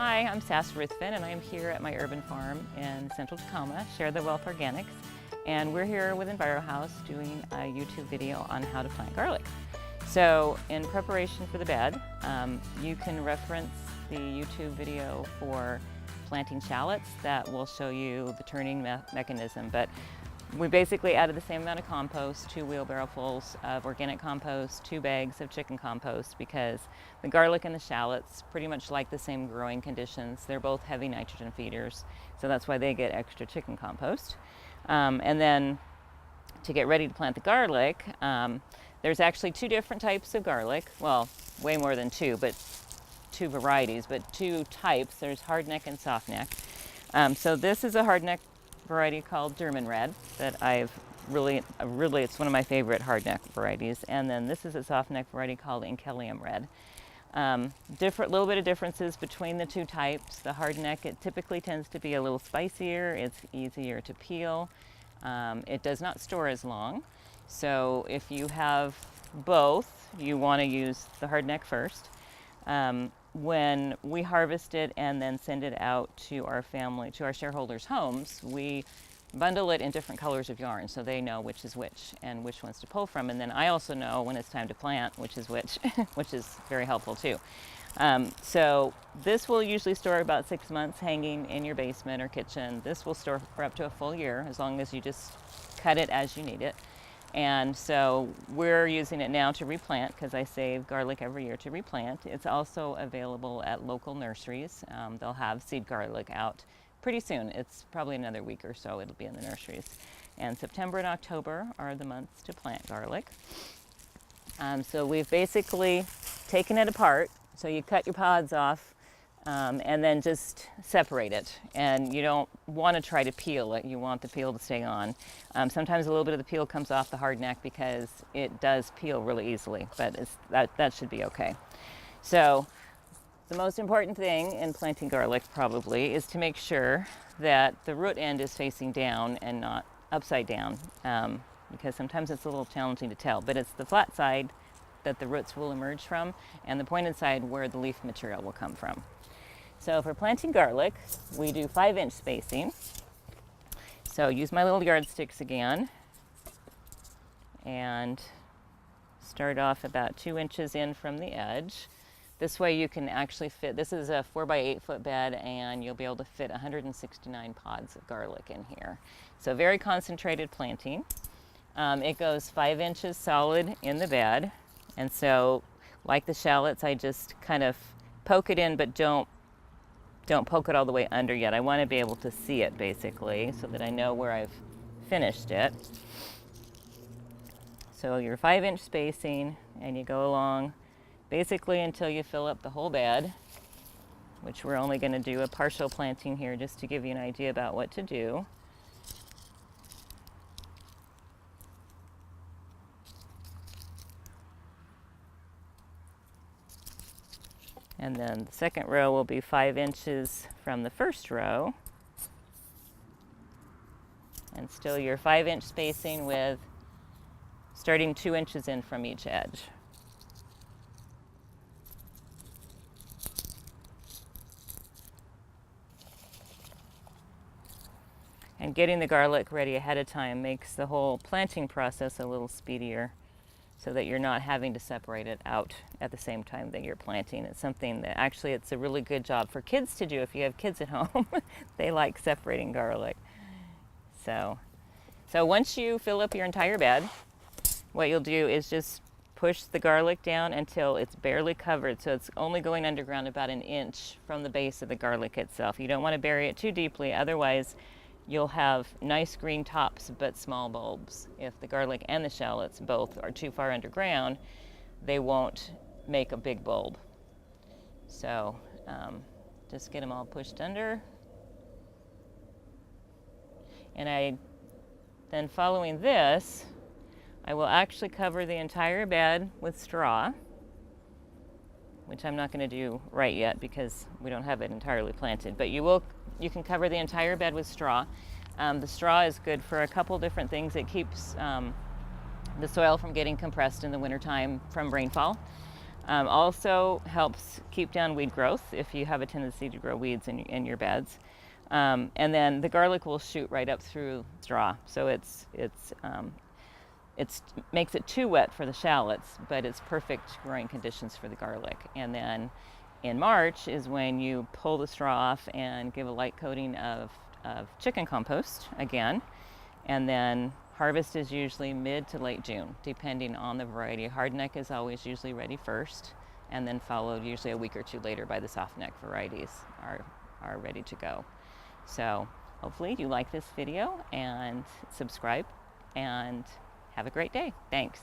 Hi, I'm Sass Ruthven, and I'm here at my urban farm in central Tacoma, Share the Wealth Organics, and we're here with EnviroHouse doing a YouTube video on how to plant garlic. So in preparation for the bed, you can reference the YouTube video for planting shallots that will show you the turning mechanism. But we basically added the same amount of compost, 2 wheelbarrowfuls of organic compost, 2 bags of chicken compost, because the garlic and the shallots pretty much like the same growing conditions. They're both heavy nitrogen feeders, so that's why they get extra chicken compost. And then to get ready to plant the garlic, there's actually 2 different types of garlic. Well, way more than 2, but 2 varieties, but 2 types. There's hardneck and softneck. So this is a hardneck variety called German red that I've really, it's one of my favorite hardneck varieties. And then this is a softneck variety called Incelium red. Little bit of differences between the 2 types. The hardneck, it typically tends to be a little spicier. It's easier to peel. It does not store as long. So if you have both, you want to use the hardneck first. When we harvest it and then send it out to our family, to our shareholders' homes, we bundle it in different colors of yarn so they know which is which and which ones to pull from. And then I also know when it's time to plant which is which, which is very helpful too. So this will usually store about 6 months hanging in your basement or kitchen. This will store for up to a full year as long as you just cut it as you need it. And so we're using it now to replant because I save garlic every year to replant. It's also available at local nurseries. They'll have seed garlic out pretty soon. It's probably another week or so it'll be in the nurseries. And September and October are the months to plant garlic. So we've basically taken it apart. So you cut your pods off and then just separate it. And you don't want to try to peel it. You want the peel to stay on. Sometimes a little bit of the peel comes off the hard neck because it does peel really easily, but that should be okay. So the most important thing in planting garlic probably is to make sure that the root end is facing down and not upside down, because sometimes it's a little challenging to tell, but it's the flat side that the roots will emerge from and the pointed side where the leaf material will come from. So for planting garlic, we do 5-inch spacing. So use my little yardsticks again and start off about 2 inches in from the edge. This way you can actually fit, this is a 4 by 8 foot bed and you'll be able to fit 169 pods of garlic in here. So very concentrated planting. It goes 5 inches solid in the bed. And so like the shallots, I just kind of poke it in, but don't poke it all the way under yet. I want to be able to see it basically so that I know where I've finished it. So your 5-inch spacing, and you go along basically until you fill up the whole bed, which we're only going to do a partial planting here just to give you an idea about what to do. And then the second row will be 5 inches from the first row. And still your 5-inch spacing with starting 2 inches in from each edge. And getting the garlic ready ahead of time makes the whole planting process a little speedier, so that you're not having to separate it out at the same time that you're planting. It's something that actually it's a really good job for kids to do if you have kids at home. They like separating garlic. So once you fill up your entire bed, what you'll do is just push the garlic down until it's barely covered. So it's only going underground about 1 inch from the base of the garlic itself. You don't want to bury it too deeply, otherwise you'll have nice green tops but small bulbs. If the garlic and the shallots both are too far underground, they won't make a big bulb. So just get them all pushed under. And then following this, I will actually cover the entire bed with straw, which I'm not going to do right yet because we don't have it entirely planted, but you can cover the entire bed with straw. The straw is good for a couple different things. It keeps the soil from getting compressed in the wintertime from rainfall. Also helps keep down weed growth if you have a tendency to grow weeds in your beds. And then the garlic will shoot right up through straw, so it makes it too wet for the shallots, but it's perfect growing conditions for the garlic. And then in March is when you pull the straw off and give a light coating of chicken compost again. And then harvest is usually mid to late June, depending on the variety. Hardneck is always usually ready first, and then followed usually a week or two later by the softneck varieties are ready to go. So hopefully you like this video and subscribe and have a great day. Thanks.